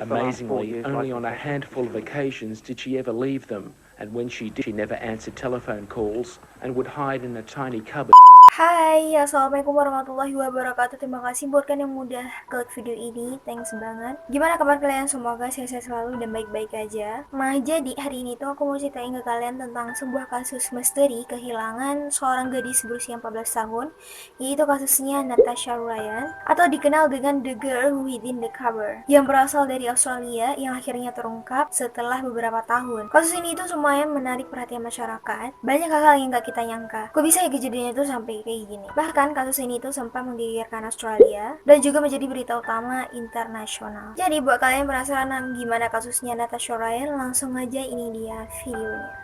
Amazingly, only on a handful of occasions did she ever leave them, and when she did, she never answered telephone calls and would hide in a tiny cupboard. Hai, assalamualaikum warahmatullahi wabarakatuh. Terima kasih buat kalian yang udah klik video ini, thanks banget. Gimana kabar kalian? Semoga sehat-sehat selalu dan baik-baik aja. Nah, jadi hari ini tuh aku mau ceritain ke kalian tentang sebuah kasus misteri kehilangan seorang gadis berusia 14 tahun, yaitu kasusnya Natasha Ryan, atau dikenal dengan The Girl Within the Cover, yang berasal dari Australia yang akhirnya terungkap setelah beberapa tahun. Kasus ini tuh lumayan menarik perhatian masyarakat. Banyak hal-hal yang gak kita nyangka. Kok bisa ya kejadiannya tuh sampai kayak gini. Bahkan kasus ini tuh sempat menggegerkan Australia dan juga menjadi berita utama internasional. Jadi buat kalian penasaran gimana kasusnya Natasha Ryan, langsung aja ini dia videonya.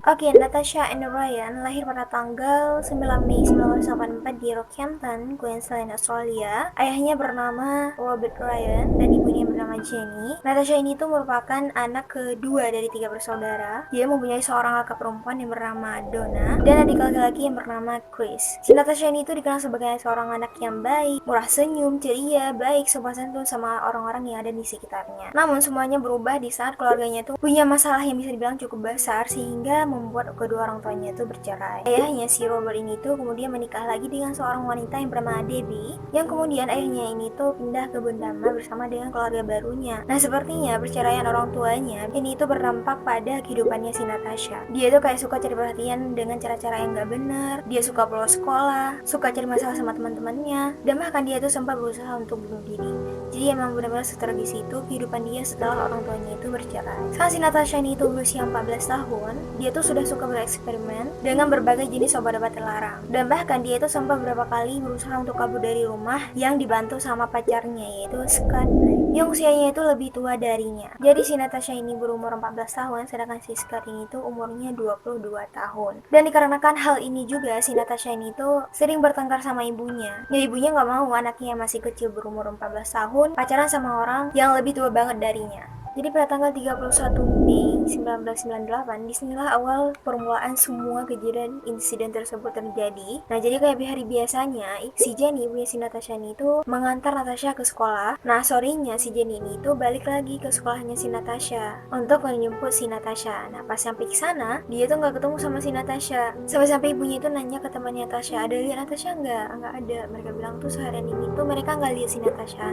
Oke, Natasha Ann Ryan lahir pada tanggal 9 Mei 1984 di Rockhampton, Queensland, Australia. Ayahnya bernama Robert Ryan dan ibunya bernama Jenny. Natasha ini tuh merupakan anak kedua dari 3 bersaudara. Dia mempunyai seorang kakak perempuan yang bernama Donna dan adik laki-laki yang bernama Chris. Si Natasha ini tuh dikenal sebagai seorang anak yang baik, murah senyum, ceria, baik, sopan santun sama orang-orang yang ada di sekitarnya. Namun semuanya berubah di saat keluarganya tuh punya masalah yang bisa dibilang cukup besar sehingga membuat kedua orang tuanya itu bercerai. Ayahnya si Robert ini tuh kemudian menikah lagi dengan seorang wanita yang bernama Debbie, yang kemudian ayahnya ini tuh pindah ke Bundama bersama dengan keluarga barunya. Nah, sepertinya perceraian orang tuanya ini tuh berdampak pada kehidupannya si Natasha. Dia tuh kayak suka cari perhatian dengan cara-cara yang gak benar. Dia suka bolos sekolah, suka cari masalah sama teman-temannya, dan bahkan dia tuh sempat berusaha untuk bunuh diri. Jadi emang benar-benar setragis itu kehidupan dia setelah orang tuanya itu bercerai. Saat si Natasha ini tuh berusia 14 tahun, dia tuh sudah suka bereksperimen dengan berbagai jenis obat-obat terlarang. Dan bahkan dia itu sempat beberapa kali berusaha untuk kabur dari rumah yang dibantu sama pacarnya, yaitu Scott, yang usianya itu lebih tua darinya. Jadi si Natasha ini berumur 14 tahun, sedangkan si Scott ini tuh umurnya 22 tahun. Dan dikarenakan hal ini juga, si Natasha ini tuh sering bertengkar sama ibunya. Ya, ibunya gak mau anaknya yang masih kecil berumur 14 tahun pacaran sama orang yang lebih tua banget darinya. Jadi pada tanggal 31 Mei 1998, disinilah awal permulaan semua kejadian insiden tersebut terjadi. Nah, jadi kayak hari biasanya, si Jenny, ibunya si Natasha ini tuh mengantar Natasha ke sekolah. Nah, sorenya si Jenny ini tuh balik lagi ke sekolahnya si Natasha untuk menjemput si Natasha. Nah, pas sampai ke sana, dia tuh nggak ketemu sama si Natasha. Sampai-sampai ibunya itu nanya ke temannya Natasha, ada lihat Natasha nggak? Nggak ada. Mereka bilang tuh seharian ini tuh mereka nggak lihat si Natasha.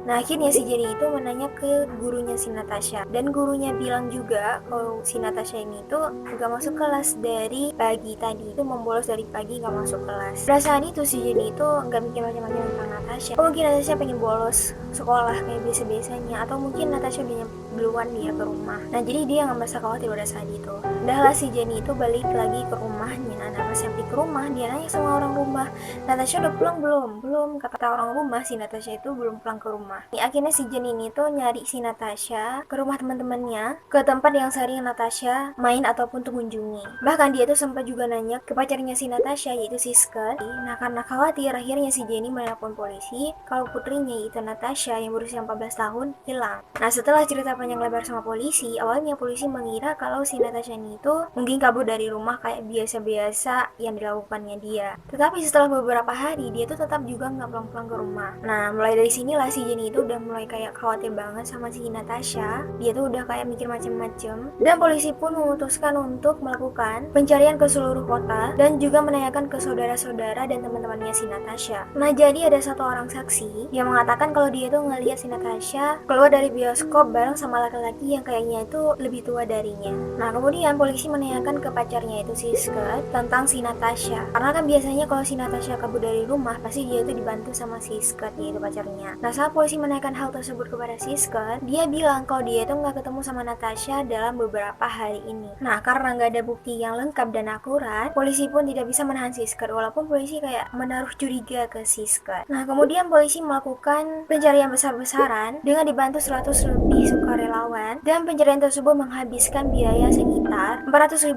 Nah, akhirnya si Jenny itu menanya ke gurunya si Natasha, dan gurunya bilang juga kalau si Natasha ini tuh gak masuk kelas dari pagi tadi, itu membolos dari pagi gak masuk kelas. Perasaan itu si Jenny itu gak mikir macam-macam tentang Natasha. Mungkin Natasha pengen bolos sekolah kayak biasa-biasanya, atau mungkin Natasha udah duluan dia ke rumah. Nah, jadi dia gak merasa khawatir pada saat itu. Udahlah, si Jenny itu balik lagi ke rumahnya. Nah, pas sampai ke rumah, dia nanya sama orang rumah, Natasha udah pulang belum? Belum, kata orang rumah, si Natasha itu belum pulang ke rumah. Akhirnya si Jenny ini tuh nyari si Natasha ke rumah teman-temannya, ke tempat yang sering Natasha main ataupun tuh kunjungi. Bahkan dia tuh sempat juga nanya ke pacarnya si Natasha, yaitu si Scott. Nah, karena khawatir, akhirnya si Jenny menelpon polisi kalau putrinya yaitu Natasha yang berusia 14 tahun hilang. Nah, setelah cerita panjang lebar sama polisi, awalnya polisi mengira kalau si Natasha ini tuh mungkin kabur dari rumah kayak biasa-biasa yang dilakukannya dia. Tetapi setelah beberapa hari, dia tuh tetap juga nggak pulang-pulang ke rumah. Nah, mulai dari sinilah si Jenny itu udah mulai kayak khawatir banget sama si Natasha. Dia tuh udah kayak mikir macem-macem, dan polisi pun memutuskan untuk melakukan pencarian ke seluruh kota dan juga menanyakan ke saudara-saudara dan teman-temannya si Natasha. Nah, jadi ada satu orang saksi yang mengatakan kalau dia tuh ngeliat si Natasha keluar dari bioskop bareng sama laki-laki yang kayaknya itu lebih tua darinya. Nah, kemudian polisi menanyakan ke pacarnya itu si Scott tentang si Natasha, karena kan biasanya kalau si Natasha kabur dari rumah pasti dia itu dibantu sama si Scott, yaitu pacarnya. Nah, saat polisi menanyakan hal tersebut kepada si Scott, dia bilang kalau dia itu nggak ketemu sama Natasha dalam beberapa hari ini. Nah, karena nggak ada bukti yang lengkap dan akurat, polisi pun tidak bisa menahan si Scott, walaupun polisi kayak menaruh curiga ke si Scott. Nah, kemudian polisi melakukan pencarian besar-besaran dengan dibantu 100 lebih sukarelawan, dan pencarian tersebut menghabiskan biaya sekitar $400.000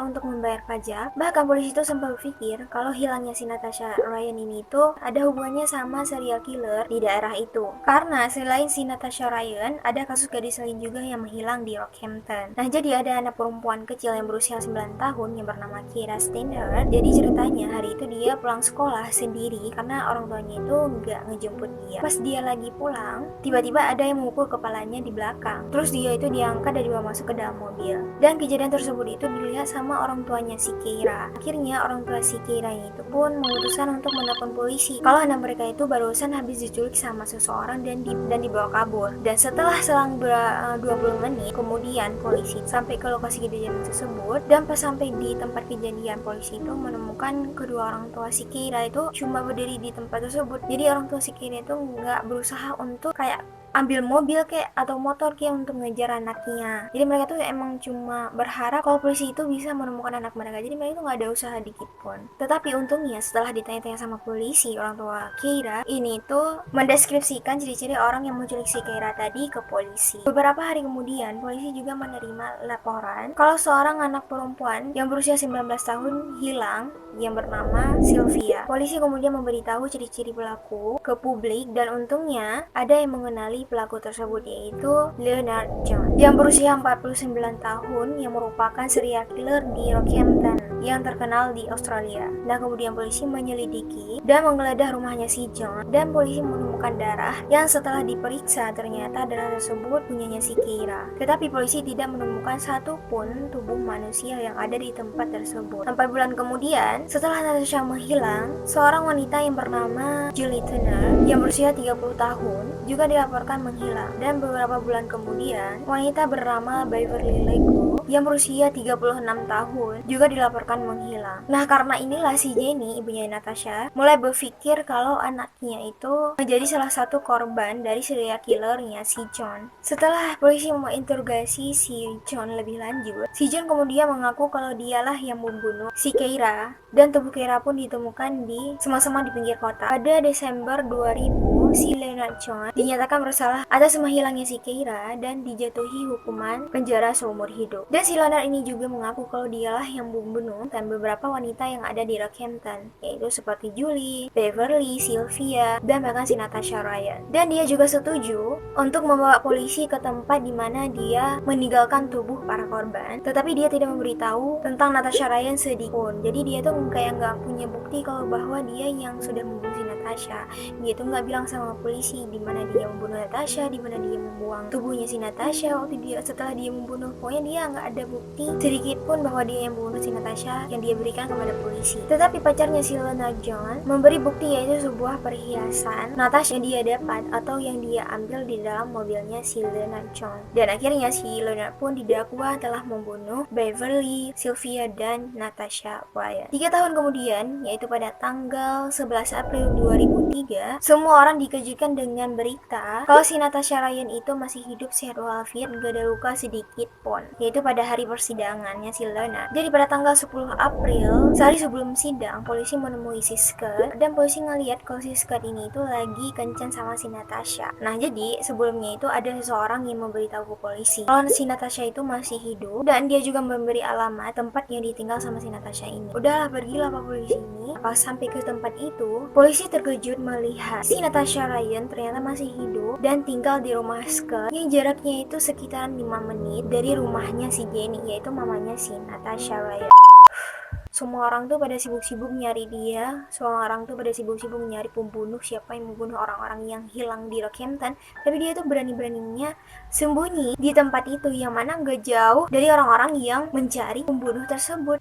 untuk membayar pajak. Bahkan polisi itu sempat berpikir kalau hilangnya si Natasha Ryan ini itu ada hubungannya sama serial killer di daerah itu. Karena selain si Natasha Ryan, ada kasus gadis lain juga yang menghilang di Rockhampton. Nah, jadi ada anak perempuan kecil yang berusia 9 tahun yang bernama Kira Steinhardt. Jadi ceritanya hari itu dia pulang sekolah sendiri karena orang tuanya itu nggak ngejemput dia. Pas dia lagi pulang, tiba-tiba ada yang memukul kepalanya di belakang. Terus dia itu diangkat dan dibawa masuk ke dalam mobil. Dan kejadian tersebut itu dilihat sama orang tuanya si Keira. Akhirnya orang tua si Keira itu pun memutuskan untuk menelpon polisi kalau anak mereka itu barusan habis diculik sama seseorang dan dibawa kabur. Dan setelah selang 20 menit kemudian polisi sampai ke lokasi kejadian tersebut, dan pas sampai di tempat kejadian polisi itu menemukan kedua orang tua si Keira itu cuma berdiri di tempat tersebut. Jadi orang tua si Keira itu nggak berusaha untuk kayak ambil mobil kayak atau motor kayak untuk ngejar anaknya. Jadi mereka tuh emang cuma berharap kalau polisi itu bisa menemukan anak mereka. Jadi mereka tuh nggak ada usaha dikit pun. Tetapi untungnya setelah ditanya-tanya sama polisi, orang tua Keira ini tuh mendeskripsikan ciri-ciri orang yang menculik si Keira tadi ke polisi. Beberapa hari kemudian polisi juga menerima laporan kalau seorang anak perempuan yang berusia 19 tahun hilang yang bernama Sylvia. Polisi kemudian memberitahu ciri-ciri pelaku ke publik dan untungnya ada yang mengenali pelaku tersebut, yaitu Leonard John yang berusia 49 tahun yang merupakan serial killer di Rockhampton yang terkenal di Australia. Nah, kemudian polisi menyelidiki dan menggeledah rumahnya si John dan polisi menemukan darah yang setelah diperiksa ternyata darah tersebut punyanya si Keira. Tetapi polisi tidak menemukan satupun tubuh manusia yang ada di tempat tersebut. 4 bulan kemudian, setelah Natasha menghilang, seorang wanita yang bernama Julie Turner yang berusia 30 tahun juga dilaporkan menghilang. Dan beberapa bulan kemudian, wanita bernama Beverly Lego yang berusia 36 tahun juga dilaporkan menghilang. Nah, karena inilah si Jenny, ibunya Natasha, mulai berpikir kalau anaknya itu menjadi salah satu korban dari serial killernya si John. Setelah polisi menginterogasi si John lebih lanjut, si John kemudian mengaku kalau dialah yang membunuh si Keira dan tubuh Keira pun ditemukan di semak-semak di pinggir kota. Pada Desember 2000, si Leonard John dinyatakan bersalah atas menghilangnya si Keira dan dijatuhi hukuman penjara seumur hidup. Dan si Leonard ini juga mengaku kalau dialah yang membunuh dan beberapa wanita yang ada di Rockhampton, yaitu seperti Julie, Beverly, Sylvia, dan bahkan si Natasha Ryan. Dan dia juga setuju untuk membawa polisi ke tempat di mana dia meninggalkan tubuh para korban, tetapi dia tidak memberitahu tentang Natasha Ryan sedikitpun. Jadi dia tuh kayak nggak punya bukti kalau bahwa dia yang sudah membunuh si Natasha. Dia tuh nggak bilang sama polisi di mana dia membunuh Natasha, di mana dia membuang tubuhnya si Natasha setelah dia membunuh. Pokoknya dia nggak ada bukti sedikit pun bahwa dia yang membunuh si Natasha yang dia berikan kepada polisi. Tetapi pacarnya si Leonard John memberi bukti, yaitu sebuah perhiasan Natasha yang dia dapat atau yang dia ambil di dalam mobilnya si Leonard John. Dan akhirnya si Leonard pun didakwa telah membunuh Beverly, Sylvia, dan Natasha Ryan. 3 tahun kemudian, yaitu pada tanggal 11 April 2003, semua orang dikejutkan dengan berita kalau si Natasha Ryan itu masih hidup sehat walafiat, gak ada luka sedikit pun, yaitu pada hari persidangannya si Leonard. Jadi pada tanggal 10 April, sehari sebelum sidang, polisi menemui si Scott dan polisi ngeliat kalau si Scott ini itu lagi kencan sama si Natasha. Nah, jadi sebelumnya itu ada seseorang yang memberitahu ke polisi kalau si Natasha itu masih hidup dan dia juga memberi alamat tempat yang ditinggal sama si Natasha ini. Udahlah, pergilah Pak polisi ini. Pas sampai ke tempat itu, polisi terkejut melihat si Natasha Ryan ternyata masih hidup dan tinggal di rumah Scott yang jaraknya itu sekitaran 5 menit dari rumahnya si Jenny, yaitu mamanya si Natasha Ryan. Semua orang tuh pada sibuk-sibuk nyari dia. Semua orang tuh pada sibuk-sibuk nyari pembunuh, siapa yang membunuh orang-orang yang hilang di Rockhampton. Tapi dia tuh berani-beraninya sembunyi di tempat itu, yang mana gak jauh dari orang-orang yang mencari pembunuh tersebut.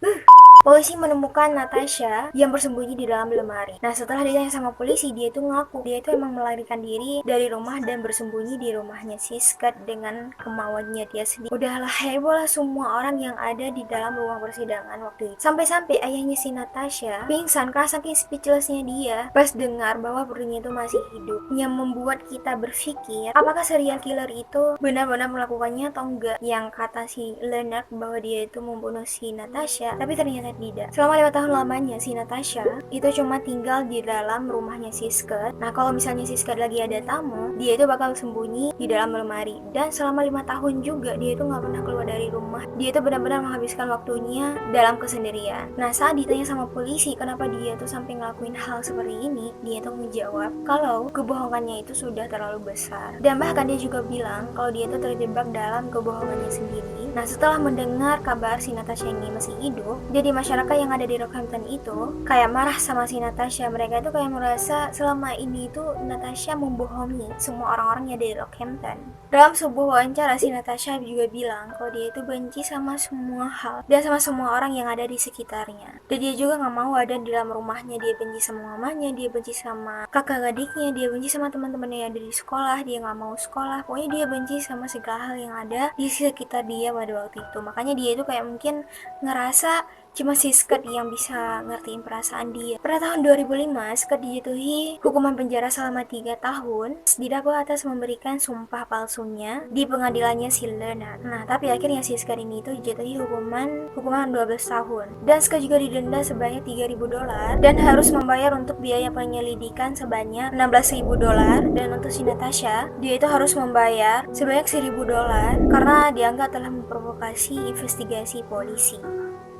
Polisi menemukan Natasha yang bersembunyi di dalam lemari. Nah, setelah ditanya sama polisi, dia itu ngaku dia itu emang melarikan diri dari rumah dan bersembunyi di rumahnya si Scott dengan kemauannya dia sendiri. Udahlah, heboh lah semua orang yang ada di dalam ruang persidangan waktu itu. Sampai-sampai ayahnya si Natasha pingsan karena saking speechlessnya dia pas dengar bahwa putrinya itu masih hidup. Yang membuat kita berpikir, apakah serial killer itu benar-benar melakukannya atau enggak? Yang kata si Leonard bahwa dia itu membunuh si Natasha, tapi ternyata tidak. Selama 5 tahun lamanya si Natasha itu cuma tinggal di dalam rumahnya si Scott. Nah, kalau misalnya si Scott lagi ada tamu, dia itu bakal sembunyi di dalam lemari. Dan selama 5 tahun juga dia itu nggak pernah keluar dari rumah. dia itu benar-benar menghabiskan waktunya dalam kesendirian. Nah, saat ditanya sama polisi kenapa dia tuh sampai ngelakuin hal seperti ini, dia tuh menjawab kalau kebohongannya itu sudah terlalu besar. Dan bahkan dia juga bilang kalau dia tuh terjebak dalam kebohongannya sendiri. Nah, setelah mendengar kabar si Natasha ini masih hidup, jadi masyarakat yang ada di Rockhampton itu kayak marah sama si Natasha. Mereka itu kayak merasa selama ini tuh Natasha membohongi semua orang-orang yang ada di Rockhampton. Dalam sebuah wawancara, si Natasha juga bilang kalau dia itu benci sama semua hal dan sama semua orang yang ada di sekitarnya. Dan dia juga gak mau ada di dalam rumahnya. Dia benci sama mamanya, dia benci sama kakak adiknya, dia benci sama teman-temannya yang ada di sekolah, dia gak mau sekolah. Pokoknya dia benci sama segala hal yang ada di sekitar dia pada waktu itu. Makanya dia itu kayak mungkin ngerasa cuma si Scott yang bisa ngertiin perasaan dia. Pada tahun 2005, Scott dijatuhi hukuman penjara selama 3 tahun didakwa atas memberikan sumpah palsunya di pengadilannya si Leonard. Nah, tapi akhirnya si Scott ini itu dijatuhi hukuman 12 tahun. Dan Scott juga didenda sebanyak $3.000 dan harus membayar untuk biaya penyelidikan sebanyak $16.000. Dan untuk si Natasha, dia itu harus membayar sebanyak $1.000 karena dianggap telah memprovokasi investigasi polisi.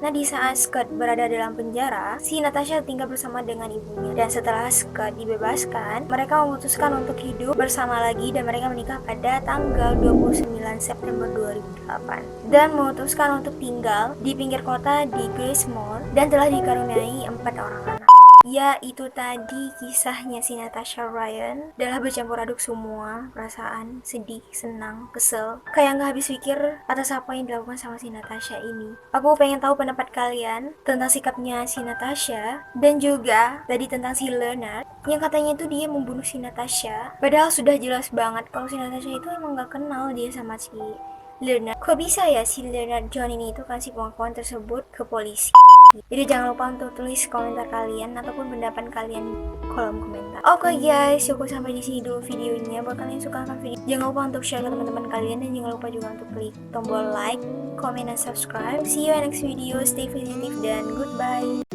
Nah, di saat Scott berada dalam penjara, si Natasha tinggal bersama dengan ibunya. Dan setelah Scott dibebaskan, mereka memutuskan untuk hidup bersama lagi dan mereka menikah pada tanggal 29 September 2008. Dan memutuskan untuk tinggal di pinggir kota di Gracemore dan telah dikaruniai 4 orang anak. Ya, itu tadi kisahnya si Natasha Ryan. Adalah bercampur aduk semua perasaan, sedih, senang, kesel. Kayak gak habis pikir atas apa yang dilakukan sama si Natasha ini. Aku pengen tahu pendapat kalian tentang sikapnya si Natasha. Dan juga tadi tentang si Leonard yang katanya itu dia membunuh si Natasha. Padahal sudah jelas banget kalau si Natasha itu emang gak kenal dia sama si Leonard. Kok bisa ya si Leonard John ini itu kasih pengakuan tersebut ke polisi? Jadi jangan lupa untuk tulis komentar kalian ataupun pendapat kalian di kolom komentar. Oke guys, cukup sampai di sini dulu videonya. Buat kalian yang suka akan video, jangan lupa untuk share ke teman-teman kalian dan jangan lupa juga untuk klik tombol like, comment, dan subscribe. See you in next video. Stay positive dan goodbye.